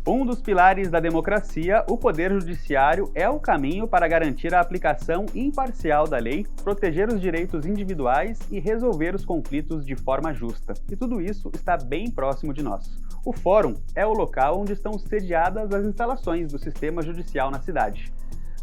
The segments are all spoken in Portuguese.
Um dos pilares da democracia, o Poder Judiciário é o caminho para garantir a aplicação imparcial da lei, proteger os direitos individuais e resolver os conflitos de forma justa. E tudo isso está bem próximo de nós. O Fórum é o local onde estão sediadas as instalações do sistema judicial na cidade.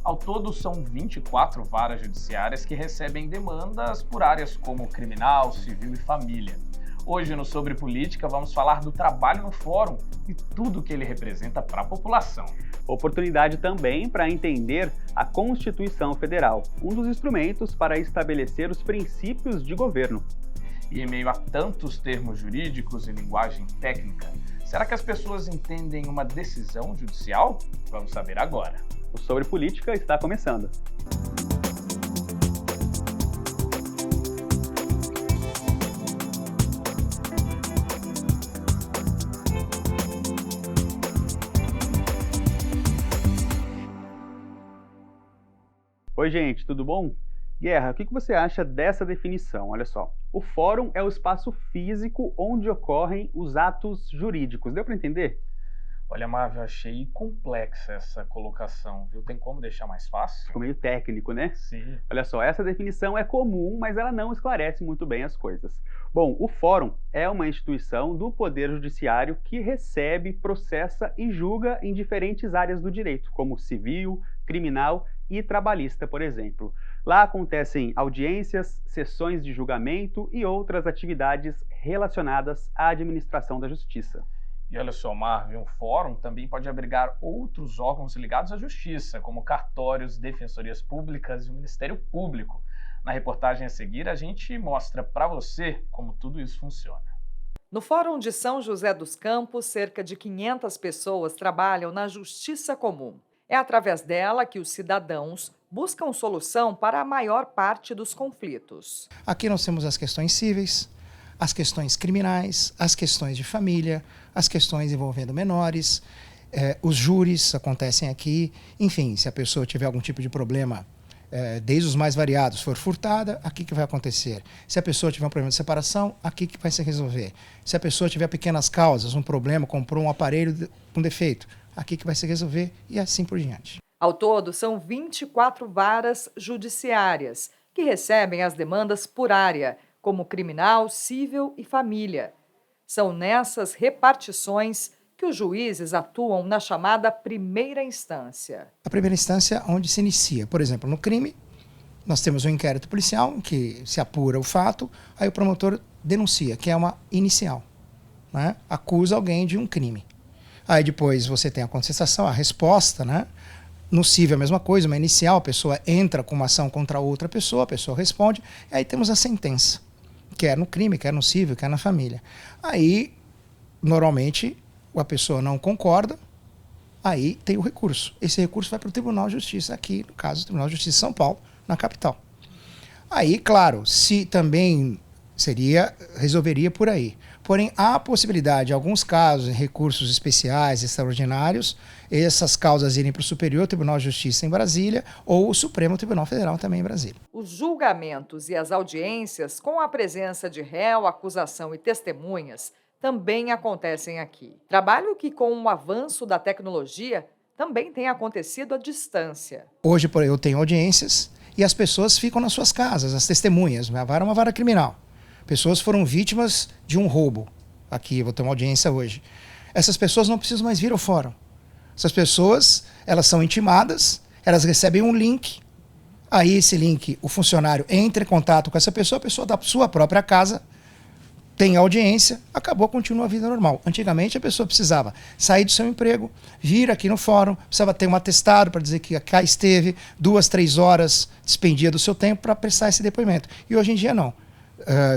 Ao todo, são 24 varas judiciárias que recebem demandas por áreas como criminal, civil e família. Hoje, no Sobre Política, vamos falar do trabalho no Fórum e tudo que ele representa para a população. Oportunidade também para entender a Constituição Federal, um dos instrumentos para estabelecer os princípios de governo. E em meio a tantos termos jurídicos e linguagem técnica, será que as pessoas entendem uma decisão judicial? Vamos saber agora. O Sobre Política está começando. Oi, gente, tudo bom? Guerra, o que você acha dessa definição? Olha só, o fórum é o espaço físico onde ocorrem os atos jurídicos. Deu para entender? Olha, Marvel, achei complexa essa colocação, viu? Tem como deixar mais fácil? Ficou meio técnico, né? Sim. Olha só, essa definição é comum, mas ela não esclarece muito bem as coisas. Bom, o fórum é uma instituição do Poder Judiciário que recebe, processa e julga em diferentes áreas do direito, como civil, criminal e trabalhista, por exemplo. Lá acontecem audiências, sessões de julgamento e outras atividades relacionadas à administração da justiça. E olha só, Marvel, um fórum também pode abrigar outros órgãos ligados à justiça, como cartórios, defensorias públicas e o Ministério Público. Na reportagem a seguir, a gente mostra para você como tudo isso funciona. No Fórum de São José dos Campos, cerca de 500 pessoas trabalham na justiça comum. É através dela que os cidadãos buscam solução para a maior parte dos conflitos. Aqui nós temos as questões cíveis, as questões criminais, as questões de família, as questões envolvendo menores, os júris acontecem aqui. Enfim, se a pessoa tiver algum tipo de problema, desde os mais variados, for furtada, aqui que vai acontecer. Se a pessoa tiver um problema de separação, aqui que vai se resolver. Se a pessoa tiver pequenas causas, um problema, comprou um aparelho com defeito, aqui que vai se resolver e assim por diante. Ao todo, são 24 varas judiciárias que recebem as demandas por área, como criminal, civil e família. São nessas repartições que os juízes atuam na chamada primeira instância. A primeira instância onde se inicia, por exemplo, no crime, nós temos um inquérito policial em que se apura o fato, aí o promotor denuncia, que é uma inicial, né? Acusa alguém de um crime. Aí depois você tem a contestação, a resposta, né? No civil é a mesma coisa, uma inicial, a pessoa entra com uma ação contra outra pessoa, a pessoa responde, e aí temos a sentença, quer no crime, quer no civil, quer na família. Aí, normalmente, a pessoa não concorda, aí tem o recurso. Esse recurso vai para o Tribunal de Justiça, aqui, no caso, o Tribunal de Justiça de São Paulo, na capital. Aí, claro, se também resolveria por aí. Porém, há a possibilidade, em alguns casos, em recursos especiais, extraordinários, essas causas irem para o Superior Tribunal de Justiça em Brasília ou o Supremo Tribunal Federal também em Brasília. Os julgamentos e as audiências, com a presença de réu, acusação e testemunhas, também acontecem aqui. Trabalho que, com o avanço da tecnologia, também tem acontecido à distância. Hoje, eu tenho audiências e as pessoas ficam nas suas casas, as testemunhas. A vara é uma vara criminal. Pessoas foram vítimas de um roubo. Aqui, eu vou ter uma audiência hoje. Essas pessoas não precisam mais vir ao fórum. Essas pessoas, elas são intimadas, elas recebem um link. Aí esse link, o funcionário entra em contato com essa pessoa, a pessoa da sua própria casa tem audiência, acabou, continua a vida normal. Antigamente a pessoa precisava sair do seu emprego, vir aqui no fórum, precisava ter um atestado para dizer que cá esteve, 2, 3 horas despendia do seu tempo para prestar esse depoimento. E hoje em dia não.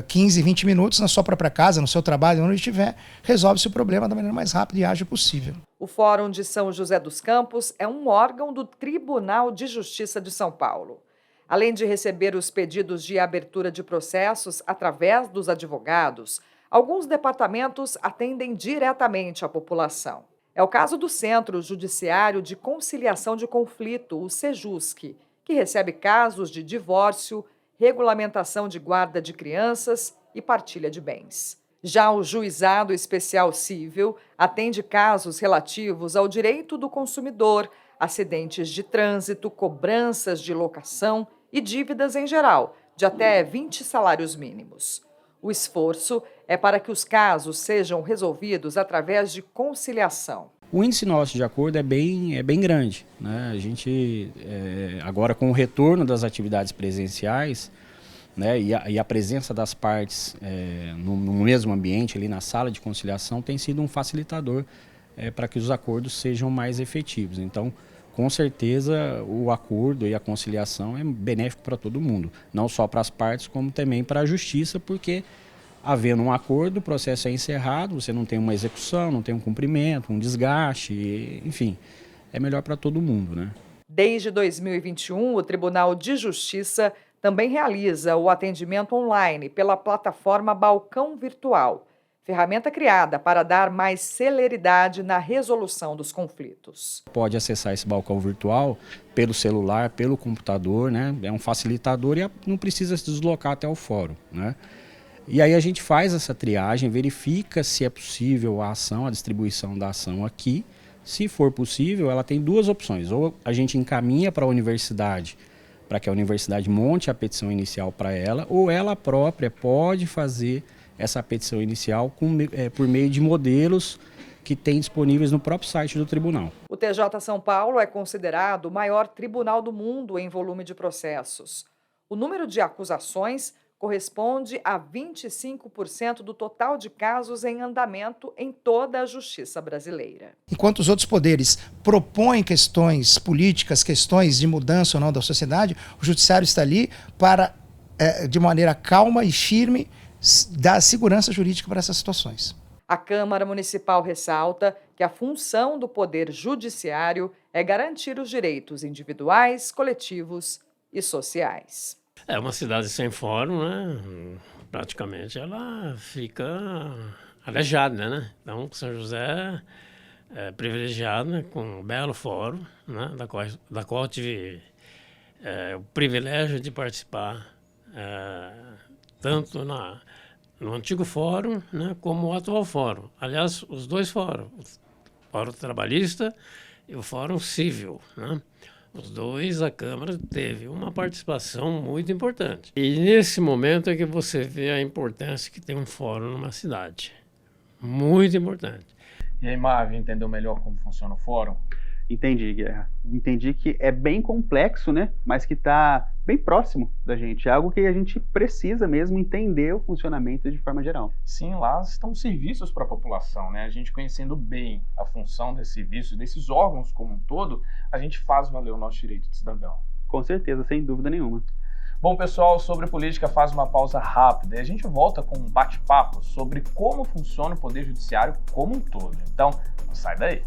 15, 20 minutos na sua própria casa, no seu trabalho, onde estiver, resolve-se o problema da maneira mais rápida e ágil possível. O Fórum de São José dos Campos é um órgão do Tribunal de Justiça de São Paulo. Além de receber os pedidos de abertura de processos através dos advogados, alguns departamentos atendem diretamente a população. É o caso do Centro Judiciário de Conciliação de Conflito, o CEJUSC, que recebe casos de divórcio, regulamentação de guarda de crianças e partilha de bens. Já o Juizado Especial Cível atende casos relativos ao direito do consumidor, acidentes de trânsito, cobranças de locação e dívidas em geral, de até 20 salários mínimos. O esforço é para que os casos sejam resolvidos através de conciliação. O índice nosso de acordo é bem grande, né? A gente, agora com o retorno das atividades presenciais, né, e a presença das partes no mesmo ambiente, ali na sala de conciliação, tem sido um facilitador para que os acordos sejam mais efetivos. Então, com certeza, o acordo e a conciliação é benéfico para todo mundo, não só para as partes, como também para a justiça, porque havendo um acordo, o processo é encerrado, você não tem uma execução, não tem um cumprimento, um desgaste, enfim, é melhor para todo mundo, né? Desde 2021, o Tribunal de Justiça também realiza o atendimento online pela plataforma Balcão Virtual, ferramenta criada para dar mais celeridade na resolução dos conflitos. Pode acessar esse balcão virtual pelo celular, pelo computador, né? É um facilitador e não precisa se deslocar até o fórum, né? E aí a gente faz essa triagem, verifica se é possível a ação, a distribuição da ação aqui. Se for possível, ela tem duas opções. Ou a gente encaminha para a universidade, para que a universidade monte a petição inicial para ela, ou ela própria pode fazer essa petição inicial por meio de modelos que tem disponíveis no próprio site do tribunal. O TJ São Paulo é considerado o maior tribunal do mundo em volume de processos. O número de acusações corresponde a 25% do total de casos em andamento em toda a justiça brasileira. Enquanto os outros poderes propõem questões políticas, questões de mudança ou não da sociedade, o judiciário está ali para, de maneira calma e firme, dar segurança jurídica para essas situações. A Câmara Municipal ressalta que a função do Poder Judiciário é garantir os direitos individuais, coletivos e sociais. É uma cidade sem fórum, né? Praticamente ela fica aleijada, né? Então, São José é privilegiado, né? Com um belo fórum, né? da qual tive o privilégio de participar tanto no antigo fórum, né? Como o atual fórum. Aliás, os dois fóruns, o Fórum Trabalhista e o Fórum Cível, né? Os dois, a Câmara teve uma participação muito importante. E nesse momento é que você vê a importância que tem um fórum numa cidade. Muito importante. E aí, Marvin, entendeu melhor como funciona o fórum? Entendi, Guerra. Entendi que é bem complexo, né? Mas que está bem próximo da gente. É algo que a gente precisa mesmo entender o funcionamento de forma geral. Sim, lá estão serviços para a população, né? A gente conhecendo bem a função desse serviço, desses órgãos como um todo, a gente faz valer o nosso direito de cidadão. Com certeza, sem dúvida nenhuma. Bom, pessoal, sobre política faz uma pausa rápida e a gente volta com um bate-papo sobre como funciona o Poder Judiciário como um todo. Então, não sai daí.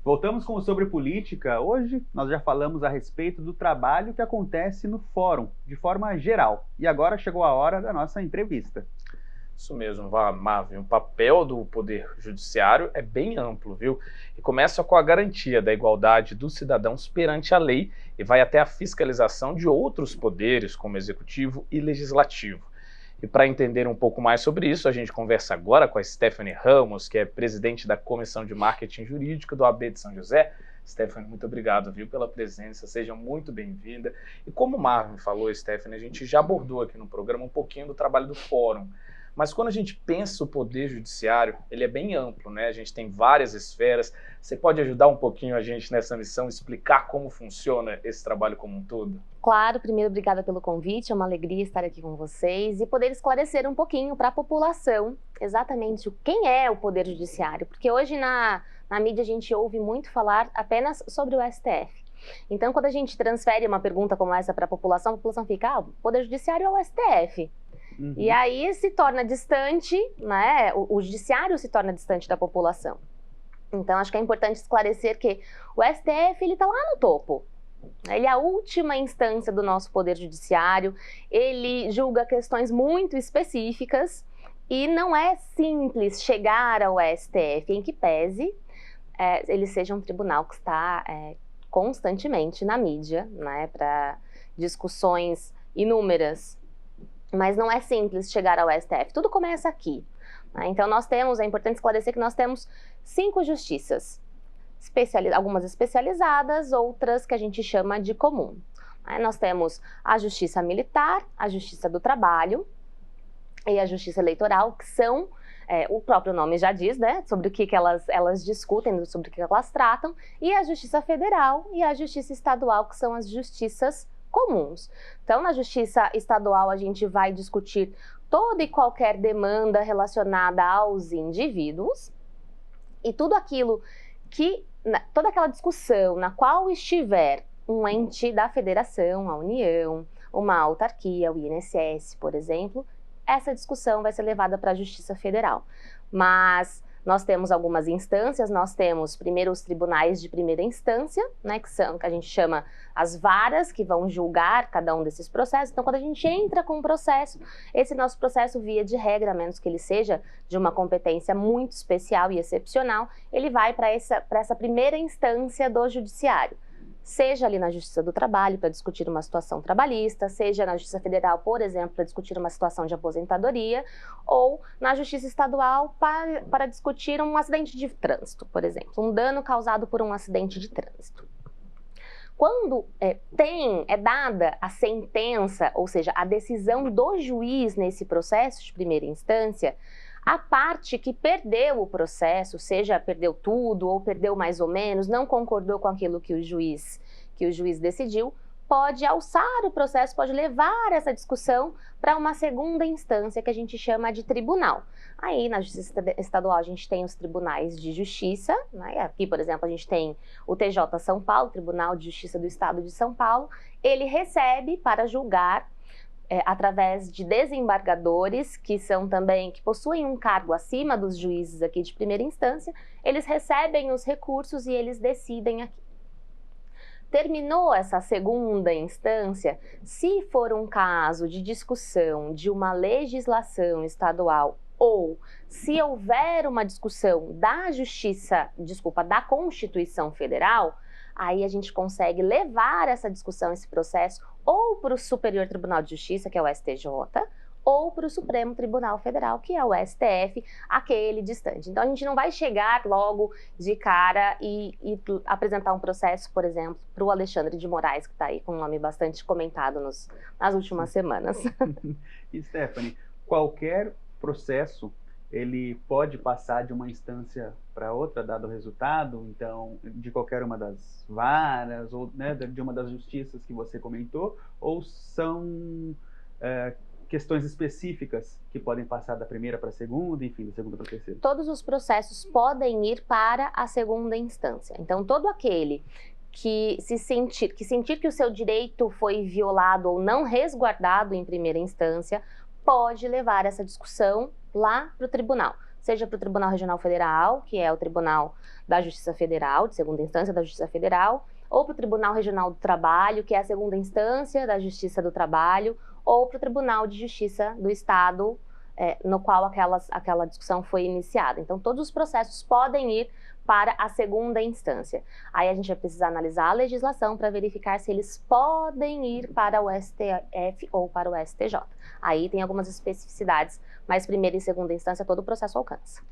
Voltamos com o Sobre Política. Hoje nós já falamos a respeito do trabalho que acontece no fórum, de forma geral. E agora chegou a hora da nossa entrevista. Isso mesmo, Marvin. O papel do Poder Judiciário é bem amplo, viu? E começa com a garantia da igualdade dos cidadãos perante a lei e vai até a fiscalização de outros poderes, como Executivo e Legislativo. E para entender um pouco mais sobre isso, a gente conversa agora com a Stephanie Ramos, que é presidente da Comissão de Marketing Jurídico do AB de São José. Stephanie, muito obrigado, viu, pela presença, seja muito bem-vinda. E como o Marvin falou, Stephanie, a gente já abordou aqui no programa um pouquinho do trabalho do fórum. Mas quando a gente pensa o Poder Judiciário, ele é bem amplo, né? A gente tem várias esferas. Você pode ajudar um pouquinho a gente nessa missão, explicar como funciona esse trabalho como um todo? Claro, primeiro, obrigada pelo convite, é uma alegria estar aqui com vocês e poder esclarecer um pouquinho para a população exatamente quem é o Poder Judiciário, porque hoje na mídia a gente ouve muito falar apenas sobre o STF. Então, quando a gente transfere uma pergunta como essa para a população fica, o Poder Judiciário é o STF. Uhum. E aí se torna distante, né? O judiciário se torna distante da população. Então, acho que é importante esclarecer que o STF, ele está lá no topo. Ele é a última instância do nosso Poder Judiciário, ele julga questões muito específicas E não é simples chegar ao STF, em que pese ele seja um tribunal que está constantemente na mídia, né, para discussões inúmeras. Mas não é simples chegar ao STF, tudo começa aqui. Né? Então é importante esclarecer que nós temos 5 justiças, algumas especializadas, outras que a gente chama de comum. Né? Nós temos a Justiça Militar, a Justiça do Trabalho e a Justiça Eleitoral, que são, o próprio nome já diz, né, sobre o que elas discutem, sobre o que elas tratam, e a Justiça Federal e a Justiça Estadual, que são as justiças comuns. Então, na Justiça Estadual, a gente vai discutir toda e qualquer demanda relacionada aos indivíduos e tudo aquilo toda aquela discussão na qual estiver um ente da federação, a União, uma autarquia, o INSS, por exemplo, essa discussão vai ser levada para a Justiça Federal. Mas nós temos algumas instâncias, nós temos primeiro os tribunais de primeira instância, né, que a gente chama as varas, que vão julgar cada um desses processos. Então, quando a gente entra com um processo, esse nosso processo, via de regra, a menos que ele seja de uma competência muito especial e excepcional, ele vai para essa primeira instância do judiciário. Seja ali na Justiça do Trabalho para discutir uma situação trabalhista, seja na Justiça Federal, por exemplo, para discutir uma situação de aposentadoria, ou na Justiça Estadual para discutir um acidente de trânsito, por exemplo, um dano causado por um acidente de trânsito. Quando é dada a sentença, ou seja, a decisão do juiz nesse processo de primeira instância, a parte que perdeu o processo, seja perdeu tudo ou perdeu mais ou menos, não concordou com aquilo que o juiz decidiu, pode alçar o processo, pode levar essa discussão para uma segunda instância que a gente chama de tribunal. Aí, na Justiça Estadual, a gente tem os tribunais de justiça, né? Aqui, por exemplo, a gente tem o TJ São Paulo, Tribunal de Justiça do Estado de São Paulo. Ele recebe para julgar através de desembargadores, que possuem um cargo acima dos juízes aqui de primeira instância. Eles recebem os recursos e eles decidem aqui. Terminou essa segunda instância, se for um caso de discussão de uma legislação estadual ou se houver uma discussão da Constituição Federal, aí a gente consegue levar essa discussão, esse processo, ou para o Superior Tribunal de Justiça, que é o STJ, ou para o Supremo Tribunal Federal, que é o STF, aquele distante. Então, a gente não vai chegar logo de cara e apresentar um processo, por exemplo, para o Alexandre de Moraes, que está aí com um nome bastante comentado nas últimas semanas. E, Stephanie, qualquer processo, ele pode passar de uma instância para outra, dado o resultado, então, de qualquer uma das varas, ou, né, de uma das justiças que você comentou, ou são questões específicas que podem passar da primeira para a segunda, enfim, da segunda para a terceira? Todos os processos podem ir para a segunda instância. Então, todo aquele que sentir que o seu direito foi violado ou não resguardado em primeira instância, pode levar essa discussão lá para o tribunal, seja para o Tribunal Regional Federal, que é o Tribunal da Justiça Federal, de segunda instância da Justiça Federal, ou para o Tribunal Regional do Trabalho, que é a segunda instância da Justiça do Trabalho, ou para o Tribunal de Justiça do Estado, no qual aquela discussão foi iniciada. Então, todos os processos podem ir para a segunda instância. Aí a gente vai precisar analisar a legislação para verificar se eles podem ir para o STF ou para o STJ. Aí tem algumas especificidades, mas primeira e segunda instância todo o processo alcança.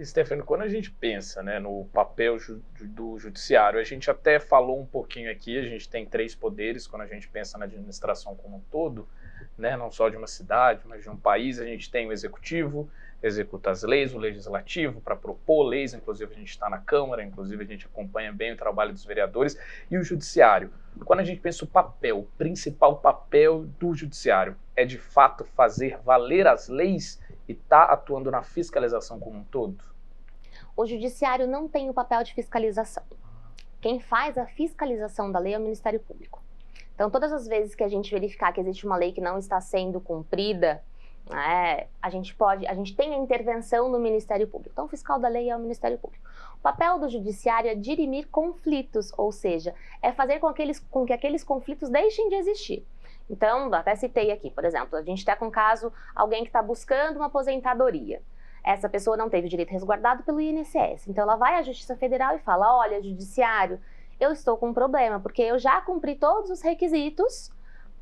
Stephanie, quando a gente pensa, né, no papel do judiciário, a gente até falou um pouquinho aqui, a gente tem 3 poderes quando a gente pensa na administração como um todo, né, não só de uma cidade, mas de um país. A gente tem o executivo, executa as leis, o legislativo para propor leis, inclusive a gente está na Câmara, inclusive a gente acompanha bem o trabalho dos vereadores, e o judiciário. Quando a gente pensa o principal papel do judiciário é de fato fazer valer as leis e estar atuando na fiscalização como um todo? O judiciário não tem o papel de fiscalização. Quem faz a fiscalização da lei é o Ministério Público. Então, todas as vezes que a gente verificar que existe uma lei que não está sendo cumprida, a gente tem a intervenção no Ministério Público. Então, o fiscal da lei é o Ministério Público. O papel do judiciário é dirimir conflitos, ou seja, é fazer com que aqueles conflitos deixem de existir. Então, até citei aqui, por exemplo, a gente está com um caso, alguém que está buscando uma aposentadoria. Essa pessoa não teve direito resguardado pelo INSS. Então, ela vai à Justiça Federal e fala, olha, Judiciário, eu estou com um problema, porque eu já cumpri todos os requisitos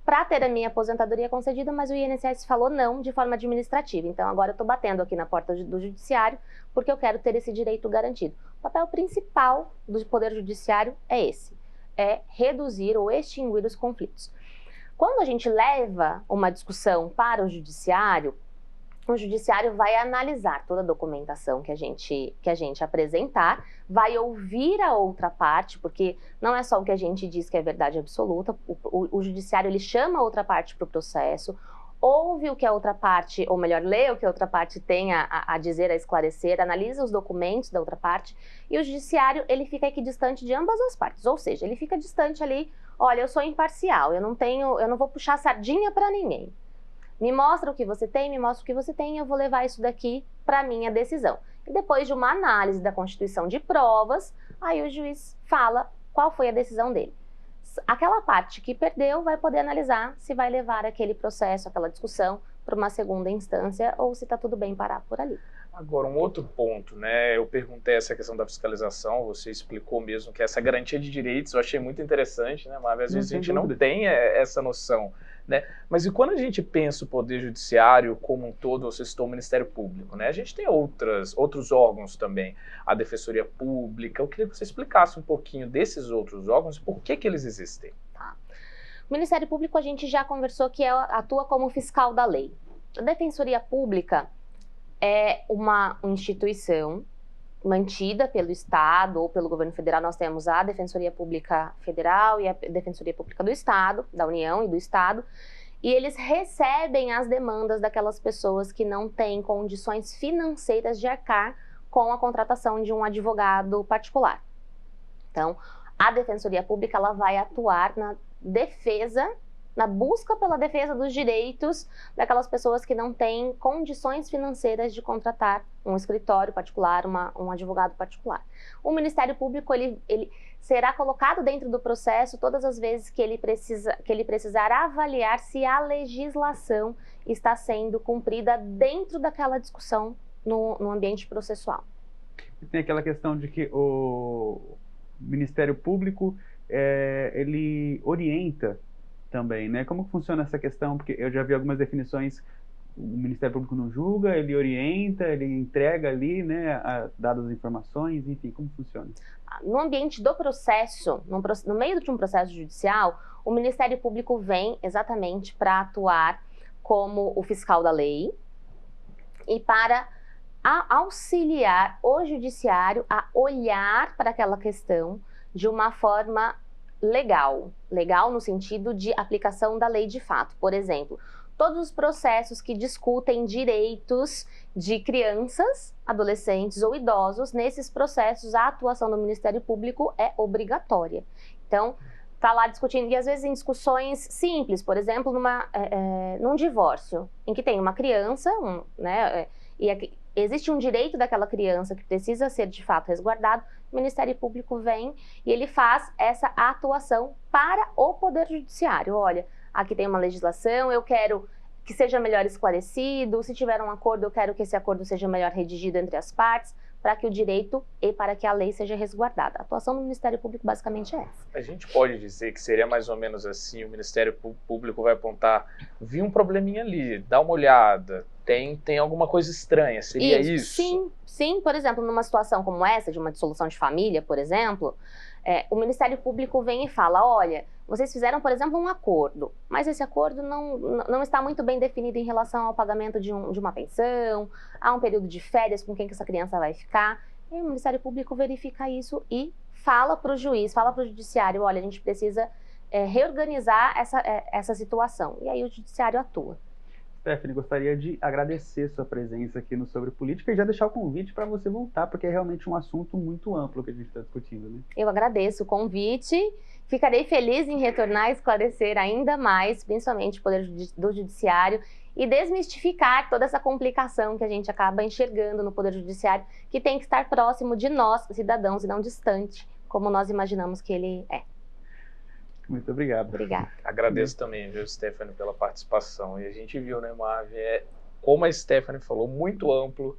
para ter a minha aposentadoria concedida, mas o INSS falou não de forma administrativa. Então, agora eu estou batendo aqui na porta do Judiciário, porque eu quero ter esse direito garantido. O papel principal do Poder Judiciário é esse, é reduzir ou extinguir os conflitos. Quando a gente leva uma discussão para o Judiciário vai analisar toda a documentação que a gente apresentar, vai ouvir a outra parte, porque não é só o que a gente diz que é verdade absoluta, o Judiciário ele chama a outra parte para o processo, ouve o que a outra parte, ou melhor, lê o que a outra parte tem a dizer, a esclarecer, analisa os documentos da outra parte, e o Judiciário ele fica equidistante de ambas as partes, ou seja, ele fica distante ali, olha, eu sou imparcial, eu não vou puxar sardinha para ninguém. Me mostra o que você tem, eu vou levar isso daqui para a minha decisão. E depois de uma análise da constituição de provas, aí o juiz fala qual foi a decisão dele. Aquela parte que perdeu vai poder analisar se vai levar aquele processo, aquela discussão, para uma segunda instância ou se está tudo bem parar por ali. Agora, um outro ponto, né? Eu perguntei essa questão da fiscalização, você explicou mesmo que essa garantia de direitos, eu achei muito interessante, né? Mas às vezes a gente não tem essa noção, né? Mas e quando a gente pensa o Poder Judiciário como um todo, você citou o Ministério Público, né? A gente tem outros órgãos também, a Defensoria Pública. Eu queria que você explicasse um pouquinho desses outros órgãos e por que eles existem. Tá. O Ministério Público a gente já conversou que atua como fiscal da lei. A Defensoria Pública é uma instituição mantida pelo Estado ou pelo governo federal. Nós temos a Defensoria Pública Federal e a Defensoria Pública do Estado, da União e do Estado, e eles recebem as demandas daquelas pessoas que não têm condições financeiras de arcar com a contratação de um advogado particular. Então, a Defensoria Pública ela vai atuar na defesa, na busca pela defesa dos direitos daquelas pessoas que não têm condições financeiras de contratar um escritório particular, um advogado particular. O Ministério Público ele será colocado dentro do processo todas as vezes que ele precisar avaliar se a legislação está sendo cumprida dentro daquela discussão no ambiente processual. E tem aquela questão de que o Ministério Público ele orienta também, né? Como funciona essa questão? Porque eu já vi algumas definições, o Ministério Público não julga, ele orienta, ele entrega ali, né, dadas as informações, enfim, como funciona? No ambiente do processo, no meio de um processo judicial, o Ministério Público vem exatamente para atuar como o fiscal da lei e para auxiliar o judiciário a olhar para aquela questão de uma forma legal no sentido de aplicação da lei de fato. Por exemplo, todos os processos que discutem direitos de crianças, adolescentes ou idosos, nesses processos a atuação do Ministério Público é obrigatória. Então, está lá discutindo, e às vezes em discussões simples, por exemplo, num divórcio, em que tem uma criança, existe um direito daquela criança que precisa ser de fato resguardado, o Ministério Público vem e ele faz essa atuação para o Poder Judiciário. Olha, aqui tem uma legislação, eu quero que seja melhor esclarecido, se tiver um acordo, eu quero que esse acordo seja melhor redigido entre as partes, para que o direito e para que a lei seja resguardada. A atuação do Ministério Público basicamente é essa. A gente pode dizer que seria mais ou menos assim, o Ministério Público vai apontar, vi um probleminha ali, dá uma olhada, tem alguma coisa estranha, seria isso? Sim, por exemplo, numa situação como essa, de uma dissolução de família, por exemplo, o Ministério Público vem e fala, olha, vocês fizeram, por exemplo, um acordo, mas esse acordo não está muito bem definido em relação ao pagamento de uma pensão, a um período de férias com quem que essa criança vai ficar. E o Ministério Público verifica isso e fala para o juiz, fala para o judiciário, olha, a gente precisa reorganizar essa situação. E aí o judiciário atua. Stephanie, gostaria de agradecer sua presença aqui no Sobre Política e já deixar o convite para você voltar, porque é realmente um assunto muito amplo que a gente está discutindo, né? Eu agradeço o convite, ficarei feliz em retornar e esclarecer ainda mais, principalmente o poder do judiciário, e desmistificar toda essa complicação que a gente acaba enxergando no poder judiciário, que tem que estar próximo de nós, cidadãos, e não distante, como nós imaginamos que ele é. Muito obrigado. Obrigada. Agradeço também, viu, Stephanie, pela participação. E a gente viu, né, Marv, como a Stephanie falou, muito amplo,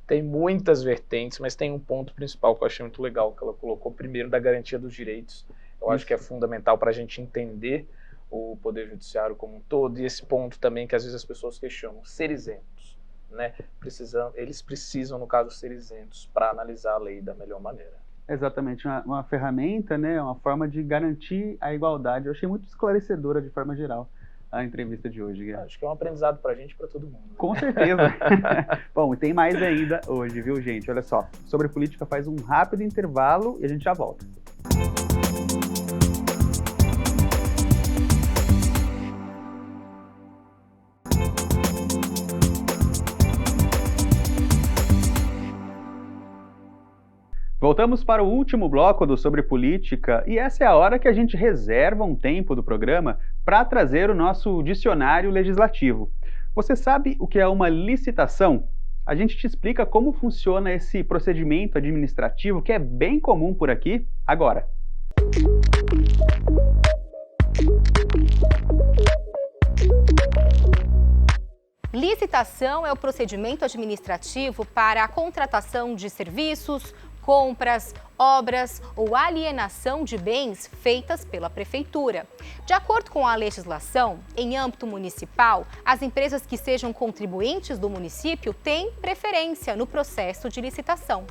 tem muitas vertentes, mas tem um ponto principal que eu achei muito legal, que ela colocou primeiro da garantia dos direitos. Eu acho que é fundamental para a gente entender o Poder Judiciário como um todo, e esse ponto também que às vezes as pessoas questionam, ser isentos, né? Eles precisam, no caso, ser isentos para analisar a lei da melhor maneira. Exatamente, uma ferramenta, né, uma forma de garantir a igualdade. Eu achei muito esclarecedora de forma geral a entrevista de hoje, Guilherme. Acho que é um aprendizado para a gente e para todo mundo. Né? Com certeza. Bom, e tem mais ainda hoje, viu, gente? Olha só, Sobre Política faz um rápido intervalo e a gente já volta. Voltamos para o último bloco do Sobre Política e essa é a hora que a gente reserva um tempo do programa para trazer o nosso dicionário legislativo. Você sabe o que é uma licitação? A gente te explica como funciona esse procedimento administrativo que é bem comum por aqui agora. Licitação é o procedimento administrativo para a contratação de serviços, compras, obras ou alienação de bens feitas pela Prefeitura. De acordo com a legislação, em âmbito municipal, as empresas que sejam contribuintes do município têm preferência no processo de licitação.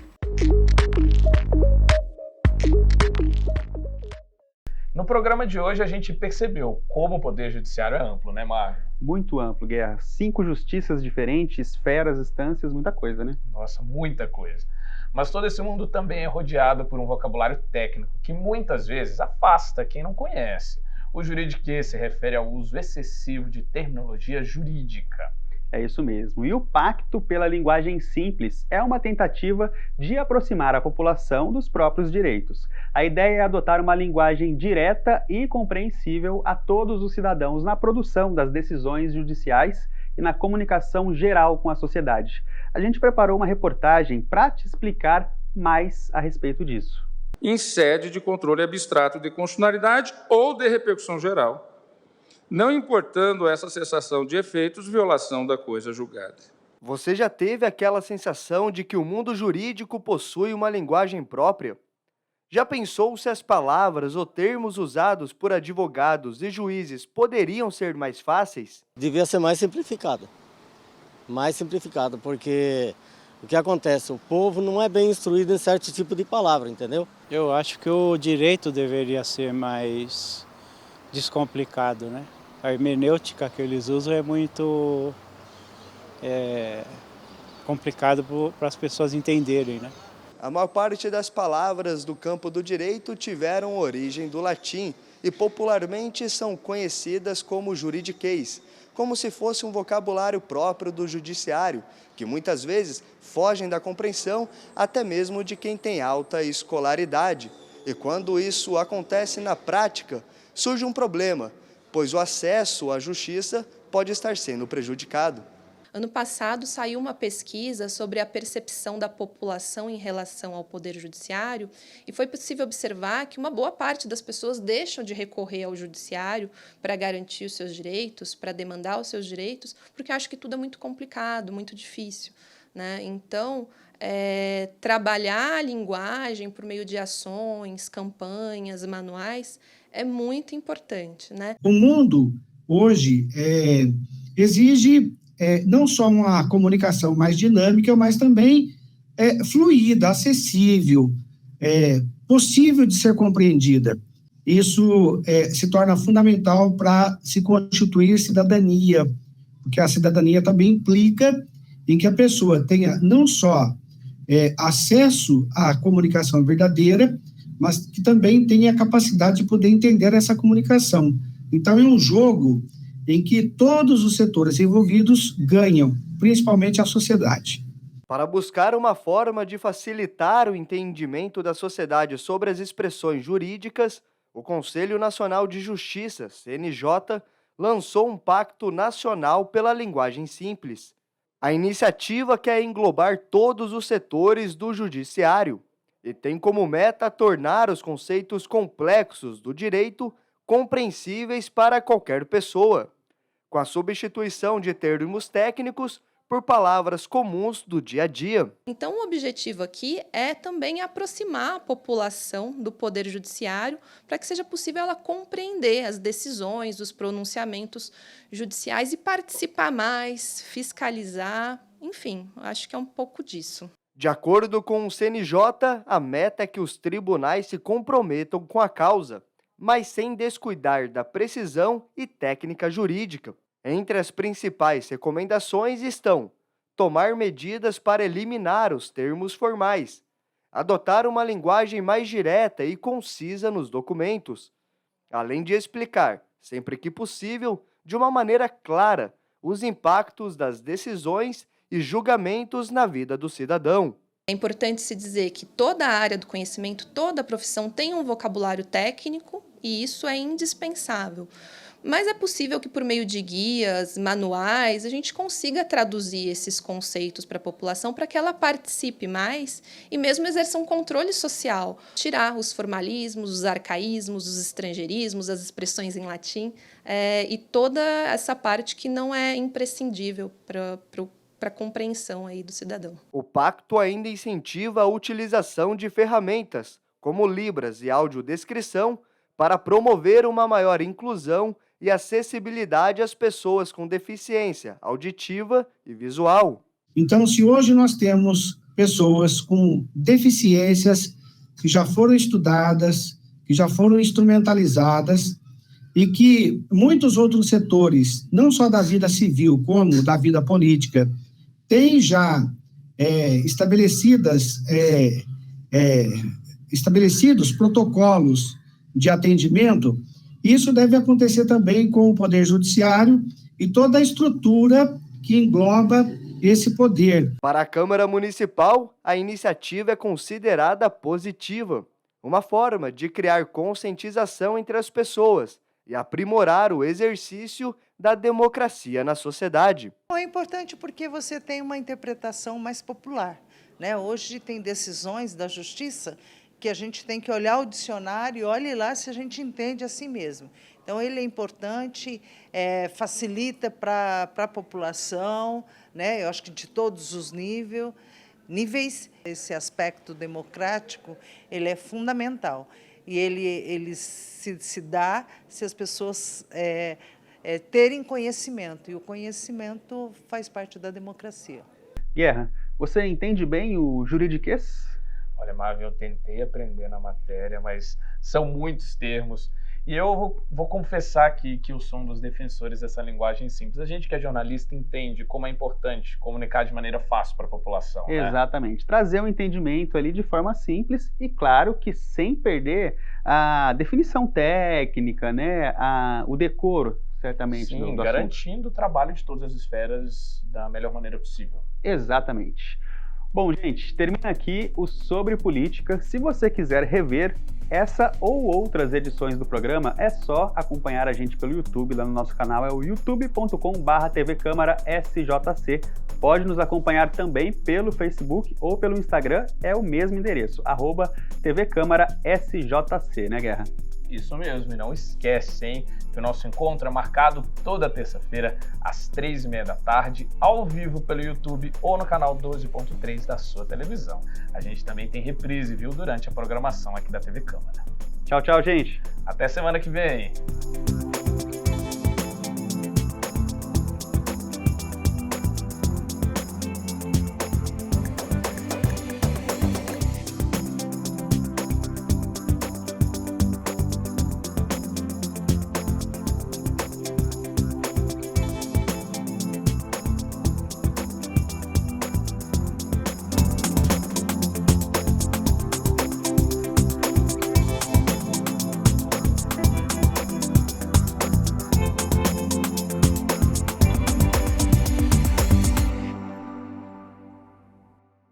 No programa de hoje a gente percebeu como o Poder Judiciário é amplo, né, Marvin? Muito amplo, Guerra. 5 justiças diferentes, esferas, instâncias, muita coisa, né? Nossa, muita coisa. Mas todo esse mundo também é rodeado por um vocabulário técnico que muitas vezes afasta quem não conhece. O juridiquês se refere ao uso excessivo de terminologia jurídica. É isso mesmo. E o Pacto pela Linguagem Simples é uma tentativa de aproximar a população dos próprios direitos. A ideia é adotar uma linguagem direta e compreensível a todos os cidadãos na produção das decisões judiciais e na comunicação geral com a sociedade. A gente preparou uma reportagem para te explicar mais a respeito disso. Em sede de controle abstrato de constitucionalidade ou de repercussão geral, não importando essa cessação de efeitos, violação da coisa julgada. Você já teve aquela sensação de que o mundo jurídico possui uma linguagem própria? Já pensou se as palavras ou termos usados por advogados e juízes poderiam ser mais fáceis? Devia ser mais simplificada, porque o que acontece? O povo não é bem instruído em certo tipo de palavra, entendeu? Eu acho que o direito deveria ser mais descomplicado, né? A hermenêutica que eles usam é muito complicado para as pessoas entenderem, né? A maior parte das palavras do campo do direito tiveram origem do latim e popularmente são conhecidas como juridiquês, como se fosse um vocabulário próprio do judiciário, que muitas vezes fogem da compreensão até mesmo de quem tem alta escolaridade. E quando isso acontece na prática, surge um problema, pois o acesso à justiça pode estar sendo prejudicado. Ano passado saiu uma pesquisa sobre a percepção da população em relação ao Poder Judiciário e foi possível observar que uma boa parte das pessoas deixam de recorrer ao Judiciário para garantir os seus direitos, para demandar os seus direitos, porque acham que tudo é muito complicado, muito difícil, né? Então, trabalhar a linguagem por meio de ações, campanhas, manuais, é muito importante, né? O mundo, hoje, exige não só uma comunicação mais dinâmica, mas também fluida, acessível, possível de ser compreendida. Isso se torna fundamental para se constituir cidadania, porque a cidadania também implica em que a pessoa tenha não só acesso à comunicação verdadeira, mas que também tenha a capacidade de poder entender essa comunicação. Então, é um jogo em que todos os setores envolvidos ganham, principalmente a sociedade. Para buscar uma forma de facilitar o entendimento da sociedade sobre as expressões jurídicas, o Conselho Nacional de Justiça, CNJ, lançou um Pacto Nacional pela Linguagem Simples. A iniciativa quer englobar todos os setores do judiciário e tem como meta tornar os conceitos complexos do direito compreensíveis para qualquer pessoa, com a substituição de termos técnicos por palavras comuns do dia a dia. Então, o objetivo aqui é também aproximar a população do Poder Judiciário para que seja possível ela compreender as decisões, os pronunciamentos judiciais e participar mais, fiscalizar, enfim, acho que é um pouco disso. De acordo com o CNJ, a meta é que os tribunais se comprometam com a causa, mas sem descuidar da precisão e técnica jurídica. Entre as principais recomendações estão tomar medidas para eliminar os termos formais, adotar uma linguagem mais direta e concisa nos documentos, além de explicar, sempre que possível, de uma maneira clara, os impactos das decisões e julgamentos na vida do cidadão. É importante se dizer que toda a área do conhecimento, toda a profissão tem um vocabulário técnico e isso é indispensável. Mas é possível que por meio de guias, manuais, a gente consiga traduzir esses conceitos para a população para que ela participe mais e mesmo exerça um controle social. Tirar os formalismos, os arcaísmos, os estrangeirismos, as expressões em latim e toda essa parte que não é imprescindível para a compreensão aí do cidadão. O pacto ainda incentiva a utilização de ferramentas, como Libras e audiodescrição, para promover uma maior inclusão e acessibilidade às pessoas com deficiência auditiva e visual. Então, se hoje nós temos pessoas com deficiências que já foram estudadas, que já foram instrumentalizadas e que muitos outros setores, não só da vida civil como da vida política, têm já estabelecidos protocolos de atendimento, isso deve acontecer também com o Poder Judiciário e toda a estrutura que engloba esse poder. Para a Câmara Municipal, a iniciativa é considerada positiva, uma forma de criar conscientização entre as pessoas e aprimorar o exercício da democracia na sociedade. É importante porque você tem uma interpretação mais popular, né? Hoje tem decisões da Justiça que a gente tem que olhar o dicionário e olhe lá se a gente entende assim mesmo. Então, ele é importante, facilita para a população, né? Eu acho que de todos os níveis, esse aspecto democrático, ele é fundamental. E ele se dá se as pessoas terem conhecimento, e o conhecimento faz parte da democracia. Guerra, você entende bem o juridiquês? Olha, Marvin, eu tentei aprender na matéria, mas são muitos termos. E eu vou confessar aqui que eu sou um dos defensores dessa linguagem simples. A gente que é jornalista entende como é importante comunicar de maneira fácil para a população. Exatamente. Né? Trazer um entendimento ali de forma simples e, claro, que sem perder a definição técnica, né? O decoro, certamente. Sim, do garantindo o trabalho de todas as esferas da melhor maneira possível. Exatamente. Bom, gente, termina aqui o Sobre Política. Se você quiser rever essa ou outras edições do programa, é só acompanhar a gente pelo YouTube, lá no nosso canal, é o youtube.com/tvcâmara-sjc. Pode nos acompanhar também pelo Facebook ou pelo Instagram, é o mesmo endereço, @tvcâmara-sjc, né, Guerra? Isso mesmo, e não esquece, hein, que o nosso encontro é marcado toda terça-feira, às 3h30 da tarde, ao vivo pelo YouTube ou no canal 12.3 da sua televisão. A gente também tem reprise, viu, durante a programação aqui da TV Câmara. Tchau, tchau, gente. Até semana que vem.